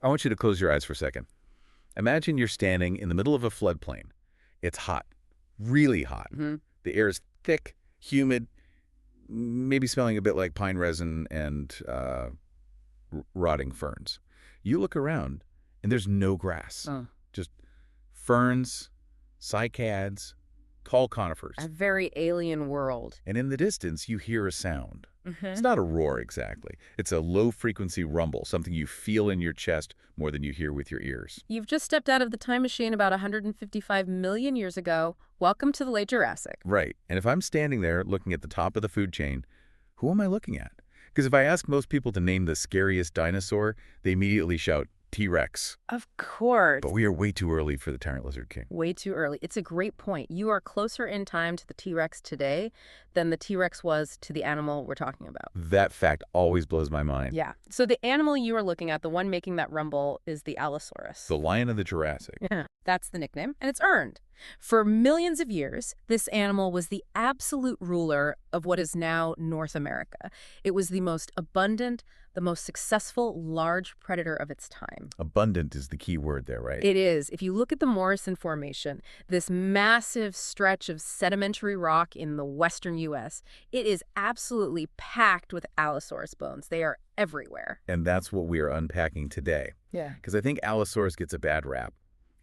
I want you to close your eyes for a second. Imagine you're standing in the middle of a floodplain. It's hot, really hot. The air is thick, humid, maybe smelling a bit like pine resin and rotting ferns. You look around, and there's no grass. Just ferns, cycads, tall conifers. A very alien world. And in the distance, you hear a sound. It's not a roar exactly. It's a low-frequency rumble, something you feel in your chest more than you hear with your ears. You've just stepped out of the time machine about 155 million years ago. Welcome to the Late Jurassic. Right. And if I'm standing there looking at the top of the food chain, who am I looking at? Because if I ask most people to name the scariest dinosaur, they immediately shout, T-Rex. Of course. But we are way too early for the tyrant lizard king. Way too early. It's a great point. You are closer in time to the T-Rex today than the T-Rex was to the animal we're talking about. That fact always blows my mind. Yeah. So the animal you are looking at, the one making that rumble, is the Allosaurus. The lion of the Jurassic. Yeah, that's the nickname, and it's earned. For millions of years, this animal was the absolute ruler of what is now North America. It was the most abundant, the most successful large predator of its time. Abundant is the key word there, right? It is. If you look at the Morrison Formation, this massive stretch of sedimentary rock in the western U.S., it is absolutely packed with Allosaurus bones. They are everywhere. And that's what we are unpacking today. Yeah. Because I think Allosaurus gets a bad rap.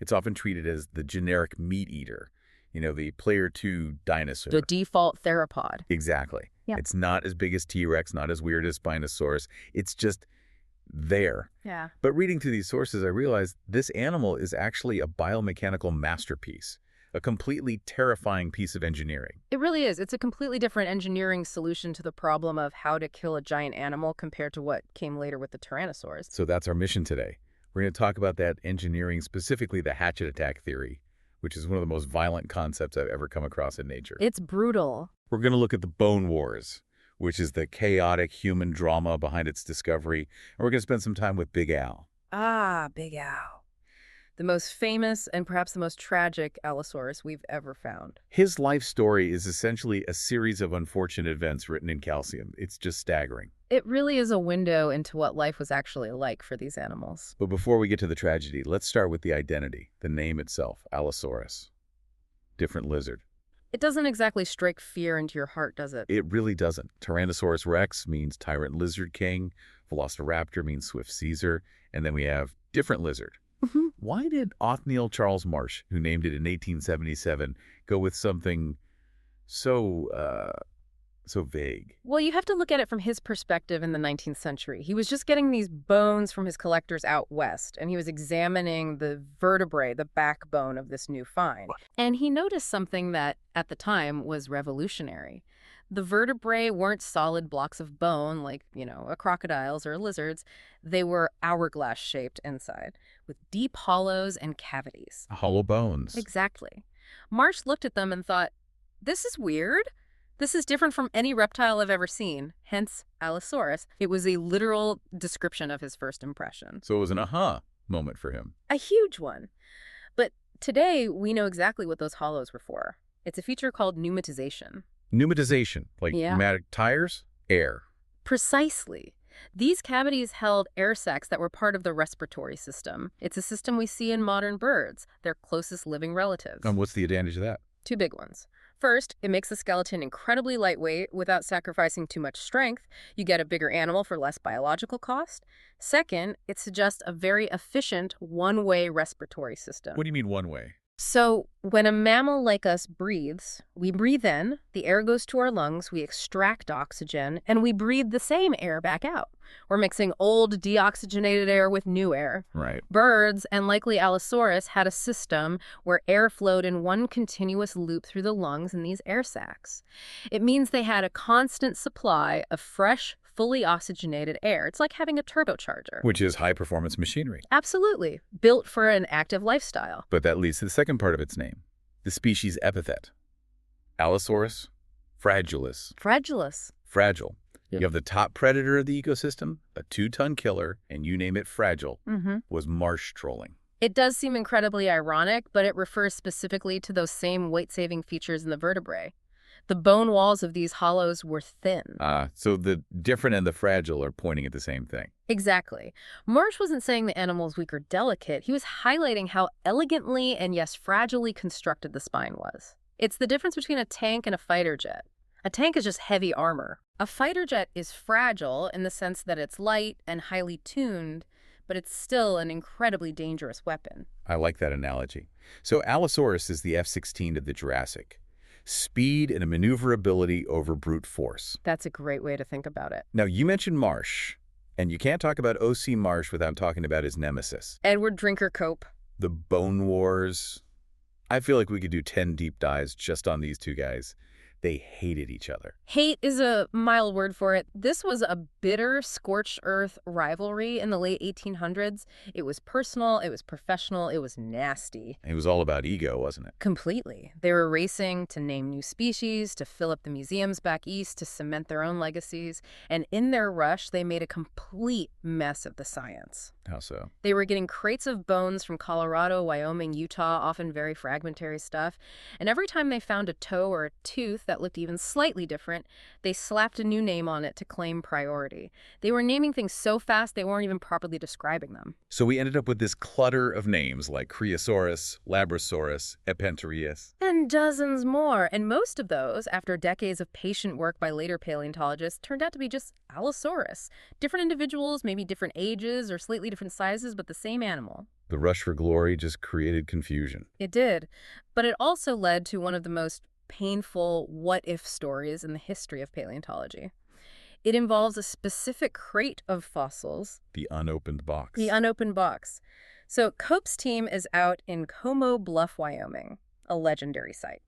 It's often treated as the generic meat eater, the player 2 dinosaur. The default theropod. Exactly. Yeah. It's not as big as T-Rex, not as weird as Spinosaurus. It's just there. Yeah. But reading through these sources, I realized this animal is actually a biomechanical masterpiece, a completely terrifying piece of engineering. It really is. It's a completely different engineering solution to the problem of how to kill a giant animal compared to what came later with the Tyrannosaurs. So that's our mission today. We're going to talk about that engineering, specifically the hatchet attack theory, which is one of the most violent concepts I've ever come across in nature. It's brutal. We're going to look at the Bone Wars, which is the chaotic human drama behind its discovery. And we're going to spend some time with Big Al. Ah, Big Al. The most famous and perhaps the most tragic Allosaurus we've ever found. His life story is essentially a series of unfortunate events written in calcium. It's just staggering. It really is a window into what life was actually like for these animals. But before we get to the tragedy, let's start with the identity, the name itself, Allosaurus. Different lizard. It doesn't exactly strike fear into your heart, does it? It really doesn't. Tyrannosaurus rex means tyrant lizard king. Velociraptor means swift Caesar. And then we have different lizard. Why did Othniel Charles Marsh, who named it in 1877, go with something so vague? Well, you have to look at it from his perspective in the 19th century. He was just getting these bones from his collectors out west, and he was examining the vertebrae, the backbone of this new find. And he noticed something that, at the time, was revolutionary. The vertebrae weren't solid blocks of bone like, a crocodile's or a lizard's. They were hourglass-shaped inside, with deep hollows and cavities. Hollow bones. Exactly. Marsh looked at them and thought, this is weird. This is different from any reptile I've ever seen, hence Allosaurus. It was a literal description of his first impression. So it was an aha moment for him. A huge one. But today, we know exactly what those hollows were for. It's a feature called pneumatization. Pneumatization, like pneumatic tires, air. Precisely. These cavities held air sacs that were part of the respiratory system. It's a system we see in modern birds, their closest living relatives. And what's the advantage of that? Two big ones. First, it makes the skeleton incredibly lightweight without sacrificing too much strength. You get a bigger animal for less biological cost. Second, it suggests a very efficient one-way respiratory system. What do you mean one way? So when a mammal like us breathes, we breathe in, the air goes to our lungs, we extract oxygen, and we breathe the same air back out. We're mixing old deoxygenated air with new air. Right. Birds, and likely Allosaurus, had a system where air flowed in one continuous loop through the lungs in these air sacs. It means they had a constant supply of fresh, fully oxygenated air. It's like having a turbocharger. Which is high-performance machinery. Absolutely. Built for an active lifestyle. But that leads to the second part of its name, the species epithet. Allosaurus fragilis. Fragilis. Fragile. Yep. You have the top predator of the ecosystem, a 2-ton killer, and you name it fragile, was marsh trolling. It does seem incredibly ironic, but it refers specifically to those same weight-saving features in the vertebrae. The bone walls of these hollows were thin. So the different and the fragile are pointing at the same thing. Exactly. Marsh wasn't saying the animal was weak or delicate. He was highlighting how elegantly and, yes, fragilely constructed the spine was. It's the difference between a tank and a fighter jet. A tank is just heavy armor. A fighter jet is fragile in the sense that it's light and highly tuned, but it's still an incredibly dangerous weapon. I like that analogy. So Allosaurus is the F-16 of the Jurassic. Speed and a maneuverability over brute force. That's a great way to think about it. Now, you mentioned Marsh, and you can't talk about O.C. Marsh without talking about his nemesis. Edward Drinker Cope. The Bone Wars. I feel like we could do 10 deep dives just on these two guys. They hated each other. Hate is a mild word for it. This was a bitter, scorched earth rivalry in the late 1800s. It was personal, it was professional, it was nasty. It was all about ego, wasn't it? Completely. They were racing to name new species, to fill up the museums back east, to cement their own legacies. And in their rush, they made a complete mess of the science. How so? They were getting crates of bones from Colorado, Wyoming, Utah, often very fragmentary stuff. And every time they found a toe or a tooth that looked even slightly different, they slapped a new name on it to claim priority. They were naming things so fast they weren't even properly describing them. So we ended up with this clutter of names like Creosaurus, Labrosaurus, Epentherius. And dozens more. And most of those, after decades of patient work by later paleontologists, turned out to be just Allosaurus. Different individuals, maybe different ages or slightly different sizes, but the same animal. The rush for glory just created confusion. It did. But it also led to one of the most painful what-if stories in the history of paleontology. It involves a specific crate of fossils. The unopened box. The unopened box. So Cope's team is out in Como Bluff, Wyoming, a legendary site.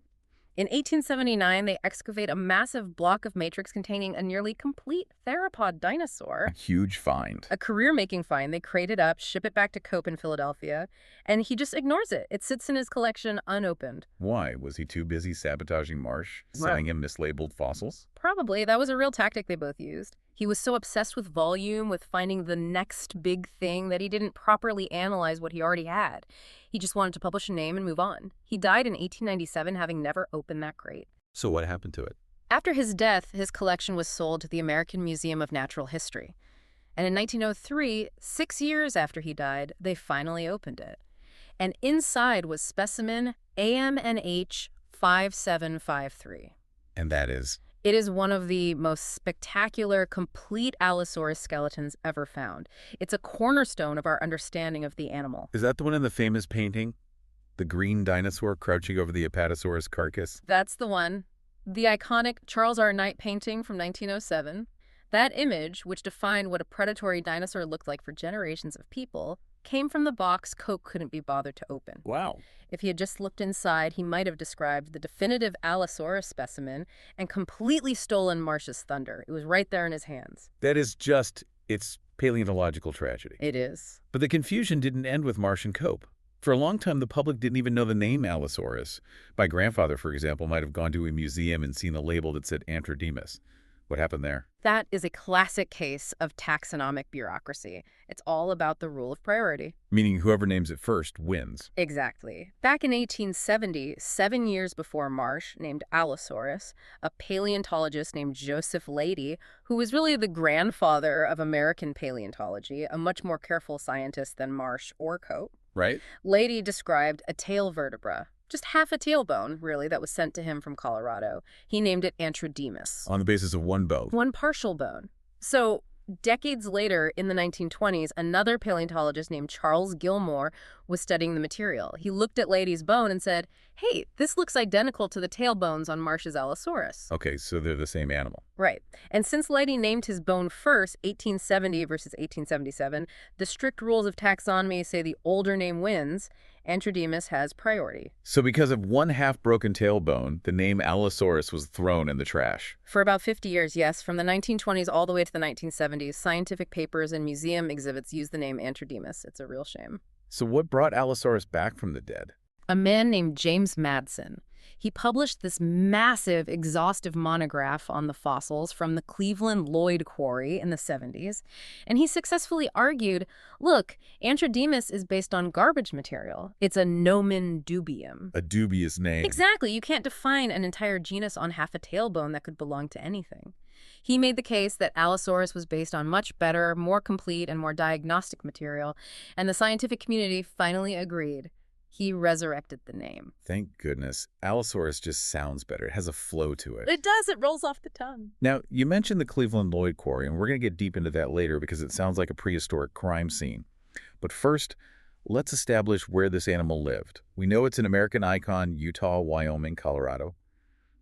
In 1879, they excavate a massive block of matrix containing a nearly complete theropod dinosaur. A huge find. A career-making find. They crate it up, ship it back to Cope in Philadelphia, and he just ignores it. It sits in his collection unopened. Why? Was he too busy sabotaging Marsh, selling him mislabeled fossils? Probably. That was a real tactic they both used. He was so obsessed with volume, with finding the next big thing, that he didn't properly analyze what he already had. He just wanted to publish a name and move on. He died in 1897, having never opened that crate. So what happened to it? After his death, his collection was sold to the American Museum of Natural History. And in 1903, 6 years after he died, they finally opened it. And inside was specimen AMNH 5753. And that is? It is one of the most spectacular, complete Allosaurus skeletons ever found. It's a cornerstone of our understanding of the animal. Is that the one in the famous painting? The green dinosaur crouching over the Apatosaurus carcass? That's the one. The iconic Charles R. Knight painting from 1907. That image, which defined what a predatory dinosaur looked like for generations of people, came from the box Cope couldn't be bothered to open. Wow. If he had just looked inside, he might have described the definitive Allosaurus specimen and completely stolen Marsh's thunder. It was right there in his hands. That is just, it's paleontological tragedy. It is. But the confusion didn't end with Marsh and Cope. For a long time, the public didn't even know the name Allosaurus. My grandfather, for example, might have gone to a museum and seen a label that said Antrodemus. What happened there? That is a classic case of taxonomic bureaucracy. It's all about the rule of priority. Meaning whoever names it first wins. Exactly. Back in 1870, 7 years before Marsh named Allosaurus, a paleontologist named Joseph Leidy, who was really the grandfather of American paleontology, a much more careful scientist than Marsh or Cope. Right? Leidy described a tail vertebra, just half a tailbone, really, that was sent to him from Colorado. He named it Antrodemus. On the basis of one bone. One partial bone. So, decades later, in the 1920s, another paleontologist named Charles Gilmore was studying the material. He looked at Leidy's bone and said, hey, this looks identical to the tailbones on Marsh's Allosaurus. Okay, so they're the same animal. Right. And since Leidy named his bone first, 1870 versus 1877, the strict rules of taxonomy say the older name wins. Antrodemus has priority. So because of one half-broken tailbone, the name Allosaurus was thrown in the trash. For about 50 years, yes. From the 1920s all the way to the 1970s, scientific papers and museum exhibits use the name Antrodemus. It's a real shame. So what brought Allosaurus back from the dead? A man named James Madsen. He published this massive, exhaustive monograph on the fossils from the Cleveland Lloyd Quarry in the 70s, and he successfully argued, look, Antrodemus is based on garbage material. It's a nomen dubium. A dubious name. Exactly. You can't define an entire genus on half a tailbone that could belong to anything. He made the case that Allosaurus was based on much better, more complete, and more diagnostic material, and the scientific community finally agreed. He resurrected the name. Thank goodness. Allosaurus just sounds better. It has a flow to it. It does. It rolls off the tongue. Now, you mentioned the Cleveland Lloyd Quarry, and we're going to get deep into that later because it sounds like a prehistoric crime scene. But first, let's establish where this animal lived. We know it's an American icon, Utah, Wyoming, Colorado.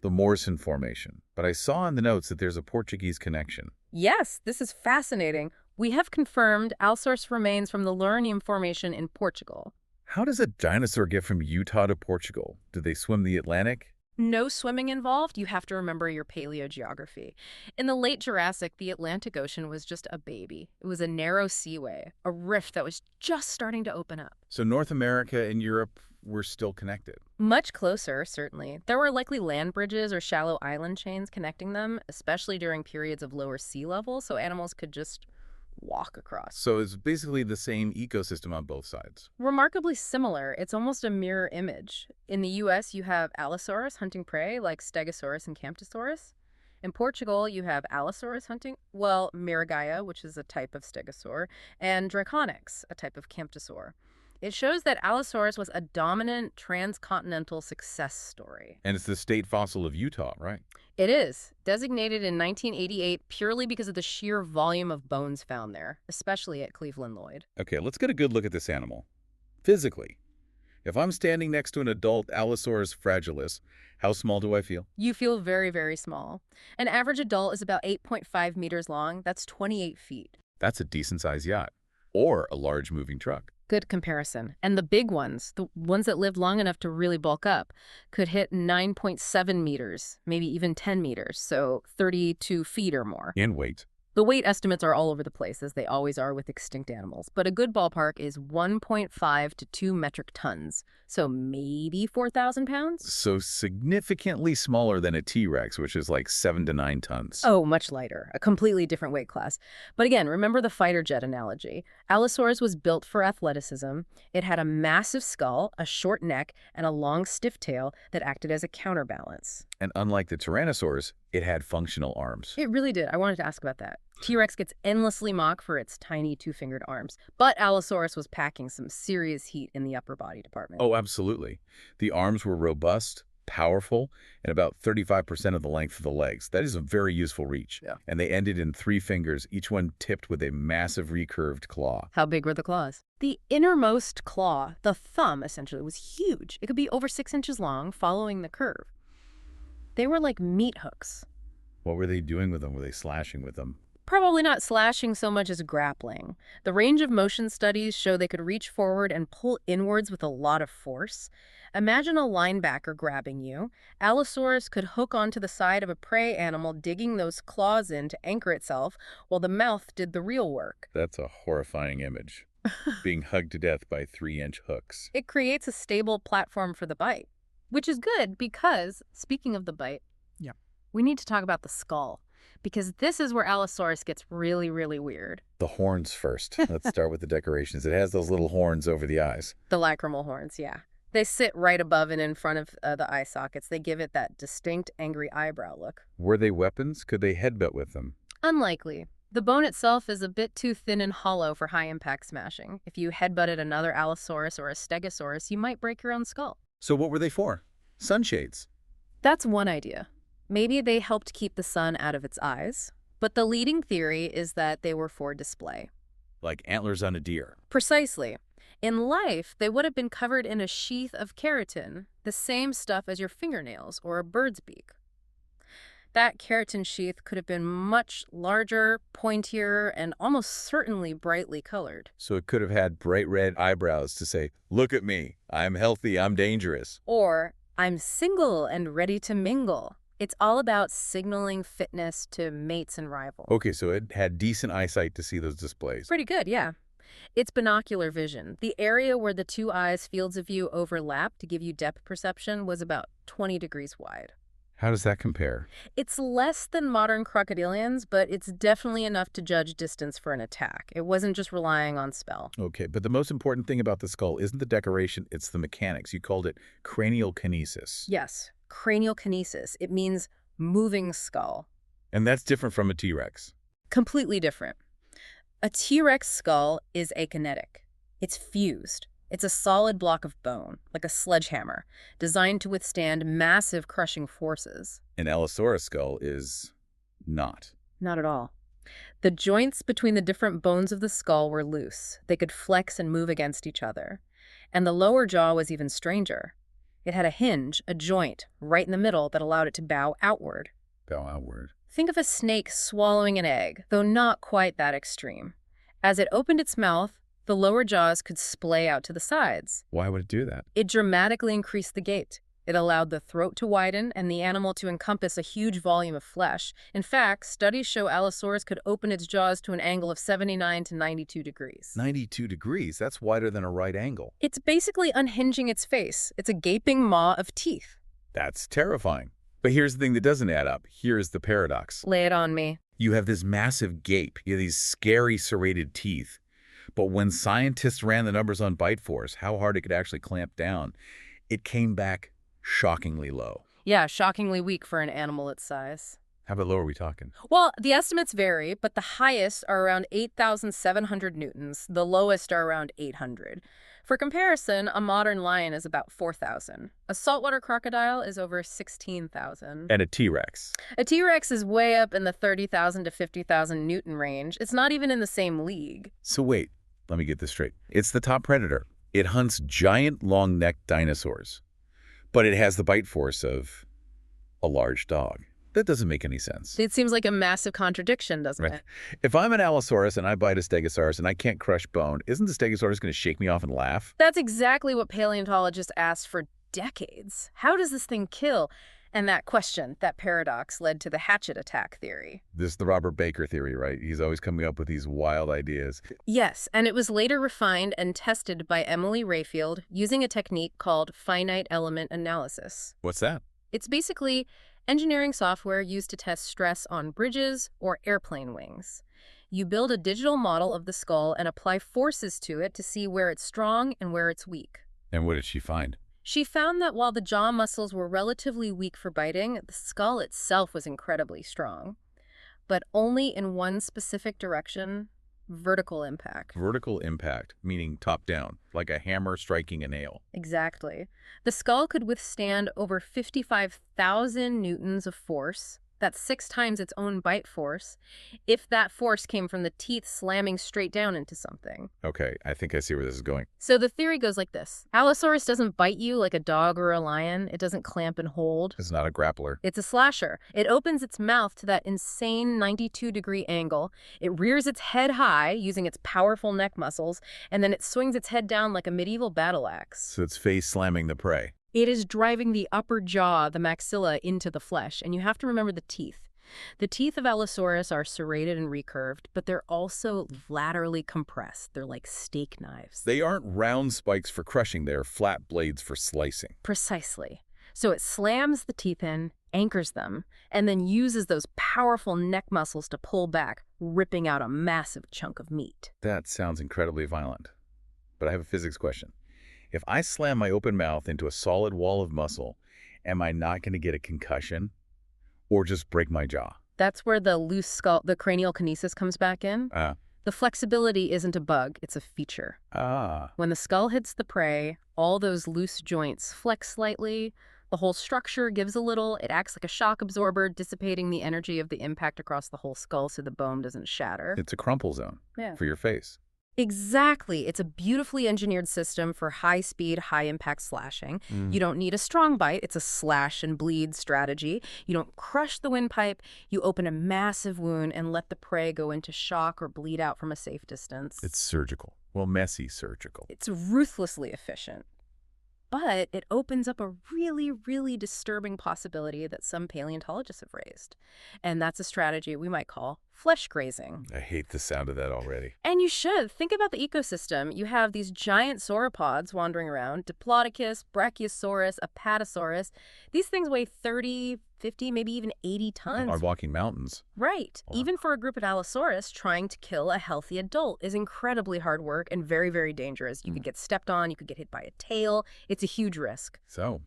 The Morrison Formation. But I saw in the notes that there's a Portuguese connection. Yes, this is fascinating. We have confirmed Allosaurus remains from the Morrison Formation in Portugal. How does a dinosaur get from Utah to Portugal? Did they swim the Atlantic? No swimming involved. You have to remember your paleogeography. In the late Jurassic, the Atlantic Ocean was just a baby. It was a narrow seaway, a rift that was just starting to open up. So North America and Europe were still connected. Much closer, certainly. There were likely land bridges or shallow island chains connecting them, especially during periods of lower sea level, so animals could just walk across. So it's basically the same ecosystem on both sides. Remarkably similar. It's almost a mirror image. In the U.S., you have Allosaurus hunting prey like Stegosaurus and Camptosaurus. In Portugal, you have Allosaurus hunting, well, Miragaia, which is a type of stegosaur, and Draconyx, a type of Camptosaur. It shows that Allosaurus was a dominant transcontinental success story. And it's the state fossil of Utah, right? It is, designated in 1988 purely because of the sheer volume of bones found there, especially at Cleveland Lloyd. Okay, let's get a good look at this animal. Physically, if I'm standing next to an adult Allosaurus fragilis, how small do I feel? You feel very, very small. An average adult is about 8.5 meters long. That's 28 feet. That's a decent-sized yacht. Or a large moving truck. Good comparison. And the big ones, the ones that lived long enough to really bulk up, could hit 9.7 meters, maybe even 10 meters, so 32 feet or more. In weight. The weight estimates are all over the place, as they always are with extinct animals, but a good ballpark is 1.5 to 2 metric tons, so maybe 4,000 pounds? So significantly smaller than a T-Rex, which is like 7 to 9 tons. Oh, much lighter. A completely different weight class. But again, remember the fighter jet analogy. Allosaurus was built for athleticism. It had a massive skull, a short neck, and a long, stiff tail that acted as a counterbalance. And unlike the Tyrannosaurs, it had functional arms. It really did. I wanted to ask about that. T-Rex gets endlessly mocked for its tiny two-fingered arms, but Allosaurus was packing some serious heat in the upper body department. Oh, absolutely. The arms were robust, powerful, and about 35% of the length of the legs. That is a very useful reach. Yeah. And they ended in 3 fingers, each one tipped with a massive recurved claw. How big were the claws? The innermost claw, the thumb essentially, was huge. It could be over 6 inches long, following the curve. They were like meat hooks. What were they doing with them? Were they slashing with them? Probably not slashing so much as grappling. The range of motion studies show they could reach forward and pull inwards with a lot of force. Imagine a linebacker grabbing you. Allosaurus could hook onto the side of a prey animal, digging those claws in to anchor itself, while the mouth did the real work. That's a horrifying image. Being hugged to death by 3-inch hooks. It creates a stable platform for the bite, which is good because, speaking of the bite, we need to talk about the skull. Because this is where Allosaurus gets really, really weird. The horns first. Let's start with the decorations. It has those little horns over the eyes. The lacrimal horns, yeah. They sit right above and in front of the eye sockets. They give it that distinct, angry eyebrow look. Were they weapons? Could they headbutt with them? Unlikely. The bone itself is a bit too thin and hollow for high-impact smashing. If you headbutted another Allosaurus or a Stegosaurus, you might break your own skull. So what were they for? Sunshades. That's one idea. Maybe they helped keep the sun out of its eyes, but the leading theory is that they were for display. Like antlers on a deer. Precisely. In life, they would have been covered in a sheath of keratin, the same stuff as your fingernails or a bird's beak. That keratin sheath could have been much larger, pointier, and almost certainly brightly colored. So it could have had bright red eyebrows to say, look at me, I'm healthy, I'm dangerous. Or, I'm single and ready to mingle. It's all about signaling fitness to mates and rivals. Okay, so it had decent eyesight to see those displays. Pretty good, yeah. It's binocular vision. The area where the two eyes' fields of view overlap to give you depth perception was about 20 degrees wide. How does that compare? It's less than modern crocodilians, but it's definitely enough to judge distance for an attack. It wasn't just relying on smell. Okay, but the most important thing about the skull isn't the decoration, it's the mechanics. You called it cranial kinesis. Yes, cranial kinesis. It means moving skull. And that's different from a T-Rex. Completely different. A T-Rex skull is akinetic. It's fused. It's a solid block of bone, like a sledgehammer, designed to withstand massive crushing forces. An Allosaurus skull is not. Not at all. The joints between the different bones of the skull were loose. They could flex and move against each other. And the lower jaw was even stranger. It had a hinge, a joint, right in the middle that allowed it to bow outward. Bow outward. Think of a snake swallowing an egg, though not quite that extreme. As it opened its mouth, the lower jaws could splay out to the sides. Why would it do that? It dramatically increased the gait. It allowed the throat to widen and the animal to encompass a huge volume of flesh. In fact, studies show Allosaurus could open its jaws to an angle of 79 to 92 degrees. 92 degrees? That's wider than a right angle. It's basically unhinging its face. It's a gaping maw of teeth. That's terrifying. But here's the thing that doesn't add up. Here's the paradox. Lay it on me. You have this massive gape. You have these scary serrated teeth. But when scientists ran the numbers on bite force, how hard it could actually clamp down, it came back shockingly low. Yeah, shockingly weak for an animal its size. How about low are we talking? Well, the estimates vary, but the highest are around 8,700 newtons. The lowest are around 800. For comparison, a modern lion is about 4,000. A saltwater crocodile is over 16,000. And a T-Rex. A T-Rex is way up in the 30,000 to 50,000 newton range. It's not even in the same league. So wait, let me get this straight. It's the top predator. It hunts giant, long-necked dinosaurs. But it has the bite force of a large dog. That doesn't make any sense. It seems like a massive contradiction, doesn't it? If I'm an Allosaurus and I bite a Stegosaurus and I can't crush bone, isn't the Stegosaurus going to shake me off and laugh? That's exactly what paleontologists asked for decades. How does this thing kill? And that question, that paradox, led to the hatchet attack theory. This is the Robert Baker theory, right? He's always coming up with these wild ideas. Yes, and it was later refined and tested by Emily Rayfield using a technique called finite element analysis. What's that? It's basically engineering software used to test stress on bridges or airplane wings. You build a digital model of the skull and apply forces to it to see where it's strong and where it's weak. And what did she find? She found that while the jaw muscles were relatively weak for biting, the skull itself was incredibly strong. But only in one specific direction: vertical impact. Vertical impact, meaning top down, like a hammer striking a nail. Exactly. The skull could withstand over 55,000 newtons of force. That's 6 times its own bite force, if that force came from the teeth slamming straight down into something. Okay, I think I see where this is going. So the theory goes like this. Allosaurus doesn't bite you like a dog or a lion. It doesn't clamp and hold. It's not a grappler. It's a slasher. It opens its mouth to that insane 92-degree angle. It rears its head high using its powerful neck muscles, and then it swings its head down like a medieval battle axe. So it's face slamming the prey. It is driving the upper jaw, the maxilla, into the flesh, and you have to remember the teeth. The teeth of Allosaurus are serrated and recurved, but they're also laterally compressed. They're like steak knives. They aren't round spikes for crushing, they're flat blades for slicing. Precisely. So it slams the teeth in, anchors them, and then uses those powerful neck muscles to pull back, ripping out a massive chunk of meat. That sounds incredibly violent. But I have a physics question. If I slam my open mouth into a solid wall of muscle, am I not going to get a concussion or just break my jaw? That's where the loose skull, the cranial kinesis comes back in. The flexibility isn't a bug, it's a feature. When the skull hits the prey, all those loose joints flex slightly, the whole structure gives a little, it acts like a shock absorber, dissipating the energy of the impact across the whole skull so the bone doesn't shatter. It's a crumple zone for your face. Exactly. It's a beautifully engineered system for high-speed, high-impact slashing. You don't need a strong bite. It's a slash and bleed strategy. You don't crush the windpipe. You open a massive wound and let the prey go into shock or bleed out from a safe distance. It's surgical. Well, messy surgical. It's ruthlessly efficient. But it opens up a really, really disturbing possibility that some paleontologists have raised. And that's a strategy we might call flesh grazing. I hate the sound of that already. And you should. Think about the ecosystem. You have these giant sauropods wandering around, Diplodocus, Brachiosaurus, Apatosaurus. These things weigh 30, 50, maybe even 80 tons. Are walking mountains. Right. Even for a group of Allosaurus, trying to kill a healthy adult is incredibly hard work and very, very dangerous. You could get stepped on, you could get hit by a tail. It's a huge risk. So,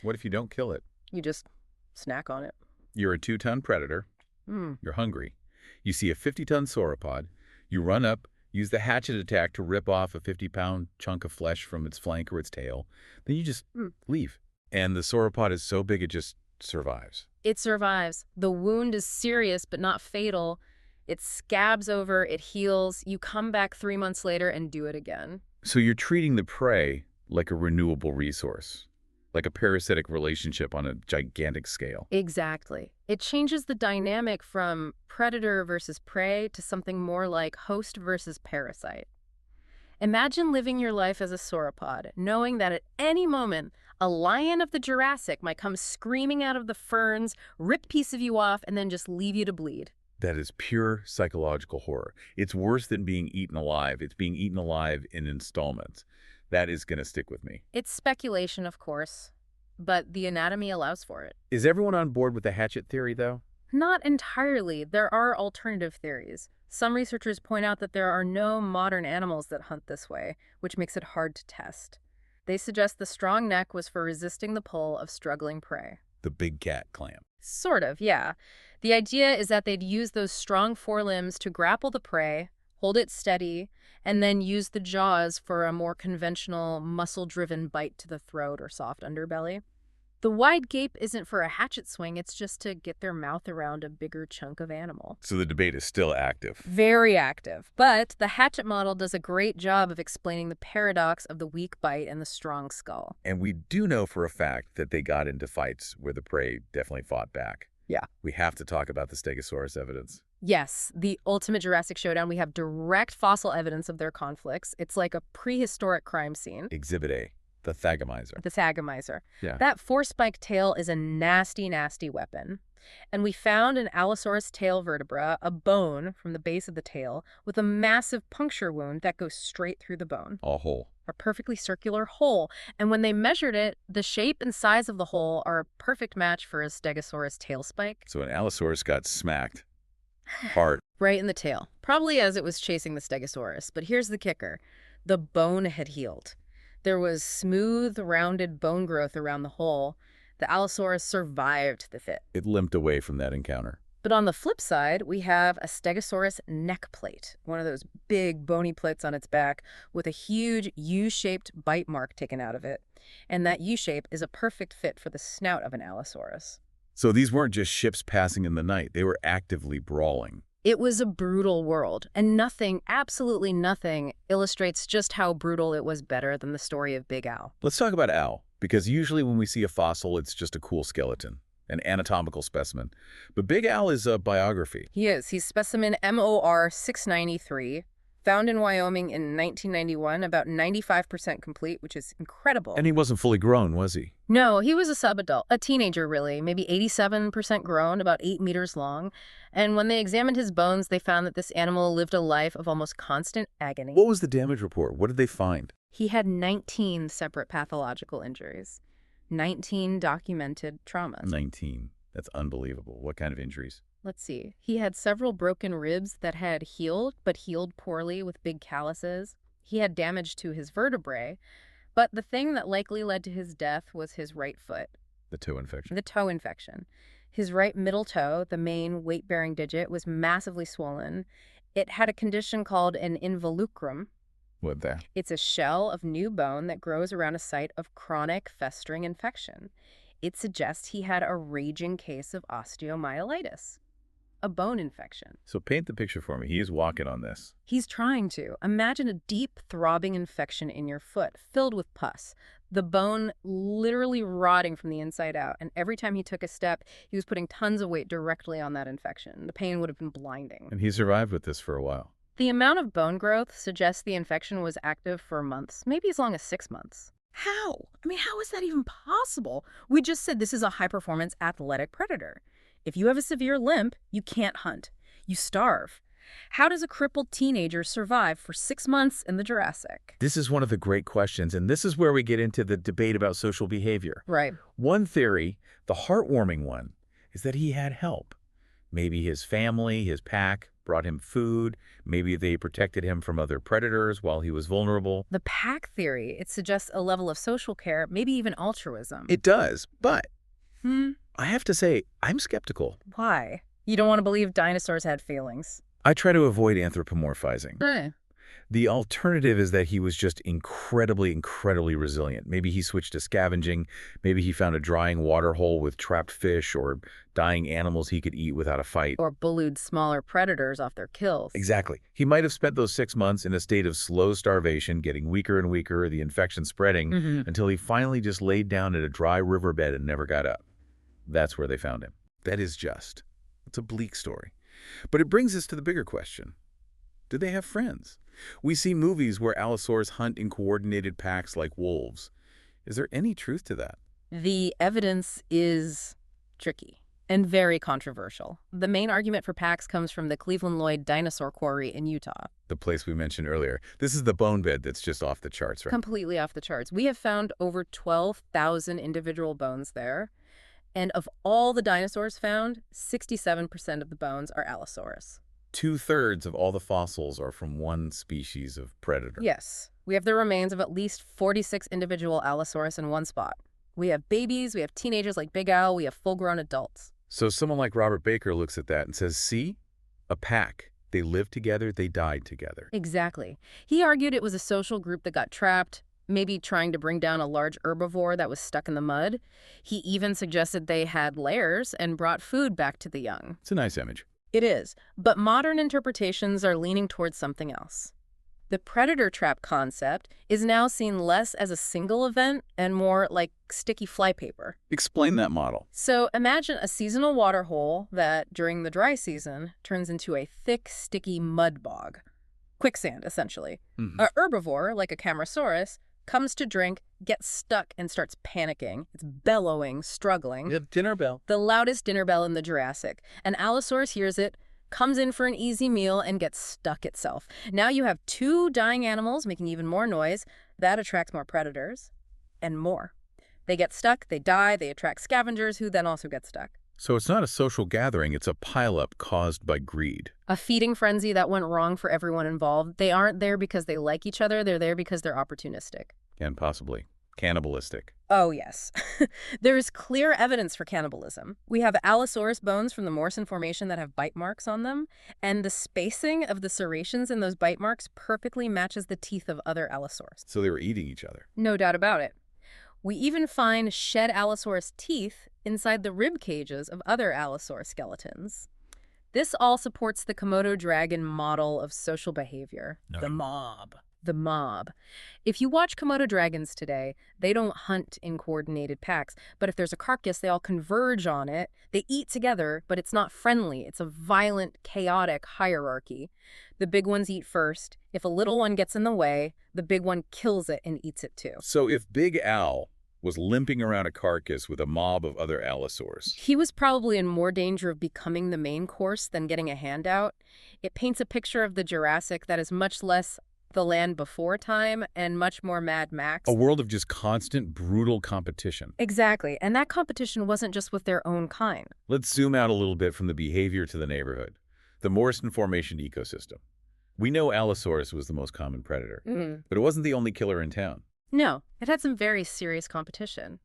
what if you don't kill it? You just snack on it. You're a 2-ton predator. You're hungry. You see a 50-ton sauropod. You run up, use the hatchet attack to rip off a 50-pound chunk of flesh from its flank or its tail. Then you just leave. And the sauropod is so big it just survives. It survives. The wound is serious but not fatal. It scabs over, it heals. You come back 3 months later and do it again. So you're treating the prey like a renewable resource, like a parasitic relationship on a gigantic scale. Exactly. It changes the dynamic from predator versus prey to something more like host versus parasite. Imagine living your life as a sauropod, knowing that at any moment, a lion of the Jurassic might come screaming out of the ferns, rip a piece of you off, and then just leave you to bleed. That is pure psychological horror. It's worse than being eaten alive. It's being eaten alive in installments. That is going to stick with me. It's speculation, of course, but the anatomy allows for it. Is everyone on board with the hatchet theory, though? Not entirely. There are alternative theories. Some researchers point out that there are no modern animals that hunt this way, which makes it hard to test. They suggest the strong neck was for resisting the pull of struggling prey. The big cat clam. Sort of, yeah. The idea is that they'd use those strong forelimbs to grapple the prey, hold it steady, and then use the jaws for a more conventional, muscle-driven bite to the throat or soft underbelly. The wide gape isn't for a hatchet swing, it's just to get their mouth around a bigger chunk of animal. So the debate is still active. Very active. But the hatchet model does a great job of explaining the paradox of the weak bite and the strong skull. And we do know for a fact that they got into fights where the prey definitely fought back. Yeah. We have to talk about the Stegosaurus evidence. Yes, the ultimate Jurassic showdown. We have direct fossil evidence of their conflicts. It's like a prehistoric crime scene. Exhibit A. The Thagomizer. The Thagomizer. Yeah. That four-spiked tail is a nasty, nasty weapon. And we found an Allosaurus tail vertebra, a bone from the base of the tail, with a massive puncture wound that goes straight through the bone. A hole. A perfectly circular hole. And when they measured it, the shape and size of the hole are a perfect match for a Stegosaurus tail spike. So an Allosaurus got smacked hard. Right in the tail. Probably as it was chasing the Stegosaurus. But here's the kicker. The bone had healed. There was smooth, rounded bone growth around the hole. The Allosaurus survived the fit. It limped away from that encounter. But on the flip side, we have a Stegosaurus neck plate, one of those big bony plates on its back with a huge U-shaped bite mark taken out of it. And that U-shape is a perfect fit for the snout of an Allosaurus. So these weren't just ships passing in the night. They were actively brawling. It was a brutal world, and nothing, absolutely nothing, illustrates just how brutal it was better than the story of Big Al. Let's talk about Al, because usually when we see a fossil, it's just a cool skeleton, an anatomical specimen. But Big Al is a biography. He is. He's specimen MOR 693, found in Wyoming in 1991, about 95% complete, which is incredible. And he wasn't fully grown, was he? No, he was a subadult, a teenager really, maybe 87% grown, about 8 meters long. And when they examined his bones, they found that this animal lived a life of almost constant agony. What was the damage report? What did they find? He had 19 separate pathological injuries, 19 documented traumas. 19. That's unbelievable. What kind of injuries? Let's see. He had several broken ribs that had healed, but healed poorly with big calluses. He had damage to his vertebrae. But the thing that likely led to his death was his right foot. The toe infection. The toe infection. His right middle toe, the main weight-bearing digit, was massively swollen. It had a condition called an involucrum. What that? It's a shell of new bone that grows around a site of chronic festering infection. It suggests he had a raging case of osteomyelitis, a bone infection. So paint the picture for me. He is walking on this. He's trying to. Imagine a deep, throbbing infection in your foot, filled with pus. The bone literally rotting from the inside out. And every time he took a step, he was putting tons of weight directly on that infection. The pain would have been blinding. And he survived with this for a while. The amount of bone growth suggests the infection was active for months, maybe as long as 6 months. How? I mean, how is that even possible? We just said this is a high-performance athletic predator. If you have a severe limp, you can't hunt. You starve. How does a crippled teenager survive for 6 months in the Jurassic? This is one of the great questions, and this is where we get into the debate about social behavior. Right. One theory, the heartwarming one, is that he had help. Maybe his family, his pack, brought him food. Maybe they protected him from other predators while he was vulnerable. The pack theory, it suggests a level of social care, maybe even altruism. It does, but I have to say, I'm skeptical. Why? You don't want to believe dinosaurs had feelings. I try to avoid anthropomorphizing. Eh. The alternative is that he was just incredibly resilient. Maybe he switched to scavenging. Maybe he found a drying water hole with trapped fish or dying animals he could eat without a fight. Or bullied smaller predators off their kills. Exactly. He might have spent those 6 months in a state of slow starvation, getting weaker and weaker, the infection spreading, until he finally just laid down at a dry riverbed and never got up. That's where they found him. That is just. It's a bleak story. But it brings us to the bigger question. Do they have friends? We see movies where Allosaurus hunt in coordinated packs like wolves. Is there any truth to that? The evidence is tricky and very controversial. The main argument for packs comes from the Cleveland Lloyd dinosaur quarry in Utah. The place we mentioned earlier. This is the bone bed that's just off the charts, right? Completely off the charts. We have found over 12,000 individual bones there. And of all the dinosaurs found, 67% of the bones are Allosaurus. 2/3 of all the fossils are from one species of predator. Yes. We have the remains of at least 46 individual Allosaurus in one spot. We have babies, we have teenagers like Big Al, we have full-grown adults. So someone like Robert Baker looks at that and says, see? A pack. They lived together, they died together. Exactly. He argued it was a social group that got trapped, maybe trying to bring down a large herbivore that was stuck in the mud. He even suggested they had lairs and brought food back to the young. It's a nice image. It is, but modern interpretations are leaning towards something else. The predator trap concept is now seen less as a single event and more like sticky flypaper. Explain that model. So imagine a seasonal water hole that, during the dry season, turns into a thick, sticky mud bog. Quicksand, essentially. A herbivore, like a Camarasaurus, comes to drink, gets stuck, and starts panicking. It's bellowing, struggling. Yep, dinner bell. The loudest dinner bell in the Jurassic. An Allosaurus hears it, comes in for an easy meal, and gets stuck itself. Now you have two dying animals making even more noise. That attracts more predators and more. They get stuck, they die, they attract scavengers who then also get stuck. So it's not a social gathering, it's a pileup caused by greed. A feeding frenzy that went wrong for everyone involved. They aren't there because they like each other, they're there because they're opportunistic. And possibly cannibalistic. Oh, yes. There is clear evidence for cannibalism. We have Allosaurus bones from the Morrison Formation that have bite marks on them, and the spacing of the serrations in those bite marks perfectly matches the teeth of other Allosaurus. So they were eating each other. No doubt about it. We even find shed Allosaurus teeth inside the rib cages of other Allosaurus skeletons. This all supports the Komodo dragon model of social behavior. No. The mob. The mob. If you watch Komodo dragons today, they don't hunt in coordinated packs, but if there's a carcass, they all converge on it. They eat together, but it's not friendly. It's a violent, chaotic hierarchy. The big ones eat first. If a little one gets in the way, the big one kills it and eats it too. So if Big Al was limping around a carcass with a mob of other Allosaurs, he was probably in more danger of becoming the main course than getting a handout. It paints a picture of the Jurassic that is much less the land before time and much more Mad Max. a world of just constant, brutal competition. Exactly. And that competition wasn't just with their own kind. Let's zoom out a little bit from the behavior to the neighborhood. The Morrison Formation ecosystem. We know Allosaurus was the most common predator, but it wasn't the only killer in town. No, it had some very serious competition.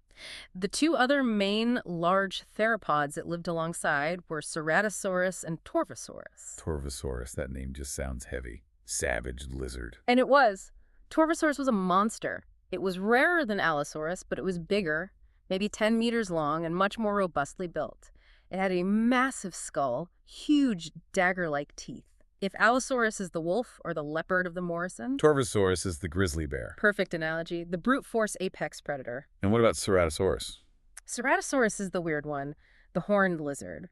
The two other main large theropods that lived alongside were Ceratosaurus and Torvosaurus. Torvosaurus, that name just sounds heavy. Savage lizard. And it was. Torvosaurus was a monster. It was rarer than Allosaurus, but it was bigger, maybe 10 meters long, and much more robustly built. It had a massive skull, huge dagger-like teeth. If Allosaurus is the wolf or the leopard of the Morrison, Torvosaurus is the grizzly bear. perfect analogy, the brute force apex predator. And what about Ceratosaurus? Ceratosaurus is the weird one, the horned lizard.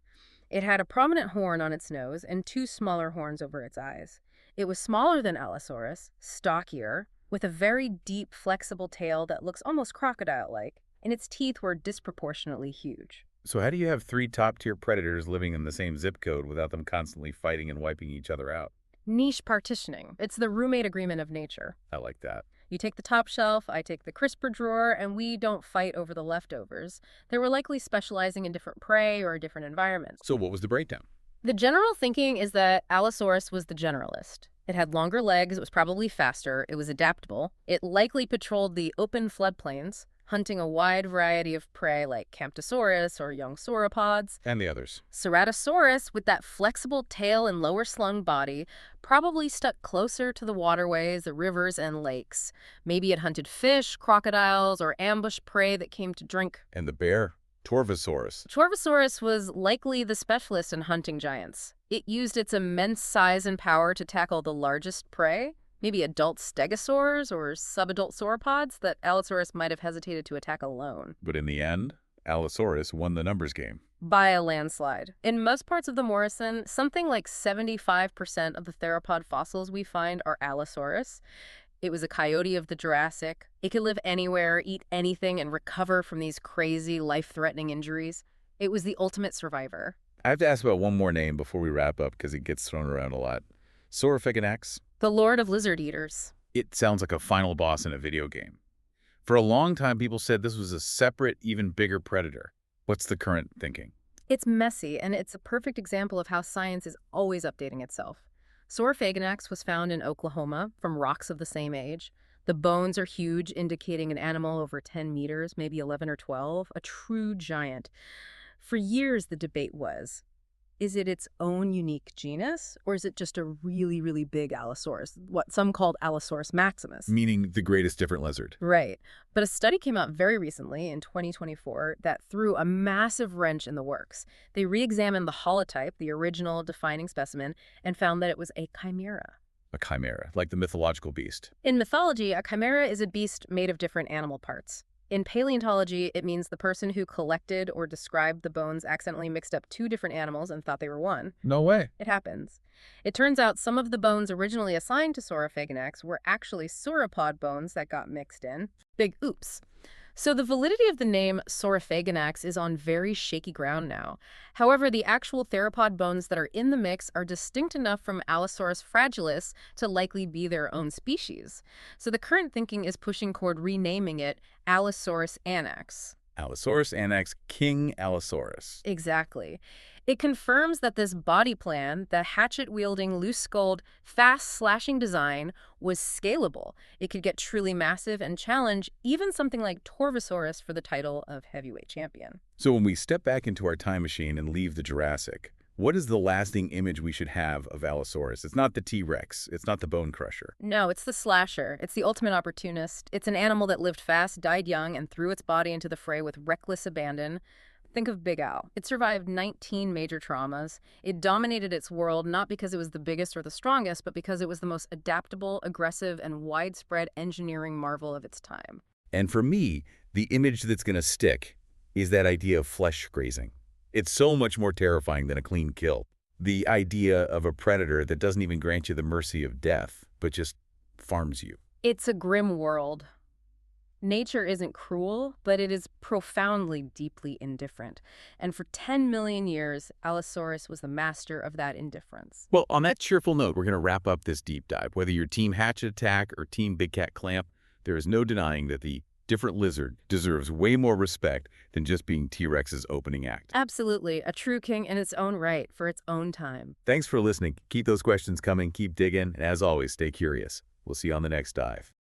It had a prominent horn on its nose and two smaller horns over its eyes. It was smaller than Allosaurus, stockier, with a very deep, flexible tail that looks almost crocodile-like, and its teeth were disproportionately huge. So how do you have three top-tier predators living in the same zip code without them constantly fighting and wiping each other out? Niche partitioning. It's the roommate agreement of nature. I like that. You take the top shelf, I take the crisper drawer, and we don't fight over the leftovers. They were likely specializing in different prey or different environments. So what was the breakdown? The general thinking is that Allosaurus was the generalist. It had longer legs, it was probably faster, it was adaptable. It likely patrolled the open floodplains, hunting a wide variety of prey like Camptosaurus or young sauropods. And the others. Ceratosaurus, with that flexible tail and lower slung body, probably stuck closer to the waterways, the rivers, and lakes. Maybe it hunted fish, crocodiles, or ambushed prey that came to drink. And the bear? Torvosaurus. Torvosaurus was likely the specialist in hunting giants. It used its immense size and power to tackle the largest prey, maybe adult stegosaurs or subadult sauropods that Allosaurus might have hesitated to attack alone. But in the end, Allosaurus won the numbers game. By a landslide. In most parts of the Morrison, something like 75% of the theropod fossils we find are Allosaurus. It was a coyote of the Jurassic. It could live anywhere, eat anything, and recover from these crazy, life-threatening injuries. It was the ultimate survivor. I have to ask about one more name before we wrap up because it gets thrown around a lot. Sauropods. The Lord of Lizard Eaters. It sounds like a final boss in a video game. For a long time, people said this was a separate, even bigger predator. What's the current thinking? It's messy, and it's a perfect example of how science is always updating itself. Sauropods was found in Oklahoma from rocks of the same age. The bones are huge, indicating an animal over 10 meters, maybe 11 or 12, a true giant. For years, the debate was, is it its own unique genus, or is it just a really, really big Allosaurus, what some called Allosaurus maximus? Meaning the greatest different lizard. Right. But a study came out very recently, in 2024, that threw a massive wrench in the works. They re-examined the holotype, the original defining specimen, and found that it was a chimera. A chimera, like the mythological beast. In mythology, a chimera is a beast made of different animal parts. In paleontology, it means the person who collected or described the bones accidentally mixed up two different animals and thought they were one. No way. It happens. It turns out some of the bones originally assigned to Sauropods were actually sauropod bones that got mixed in. Big oops. So the validity of the name Sauropods is on very shaky ground now. However, the actual theropod bones that are in the mix are distinct enough from Allosaurus fragilis to likely be their own species. So the current thinking is pushing toward renaming it Allosaurus annex. Allosaurus annex King Allosaurus. Exactly. It confirms that this body plan, the hatchet-wielding, loose-skulled, fast-slashing design, was scalable. It could get truly massive and challenge even something like Torvosaurus for the title of heavyweight champion. So when we step back into our time machine and leave the Jurassic, what is the lasting image we should have of Allosaurus? It's not the T-Rex. It's not the bone crusher. No, it's the slasher. It's the ultimate opportunist. It's an animal that lived fast, died young, and threw its body into the fray with reckless abandon. Think of Big Al. It survived 19 major traumas. It dominated its world not because it was the biggest or the strongest, but because it was the most adaptable, aggressive, and widespread engineering marvel of its time. And for me, the image that's going to stick is that idea of flesh grazing. It's so much more terrifying than a clean kill. The idea of a predator that doesn't even grant you the mercy of death, but just farms you. It's a grim world. Nature isn't cruel, but it is profoundly, deeply indifferent. And for 10 million years, Allosaurus was the master of that indifference. Well, on that cheerful note, we're going to wrap up this deep dive. Whether you're Team Hatchet Attack or Team Big Cat Clamp, there is no denying that the different lizard deserves way more respect than just being T-Rex's opening act. Absolutely. A true king in its own right, for its own time. Thanks for listening. Keep those questions coming, keep digging, and as always, stay curious. We'll see you on the next dive.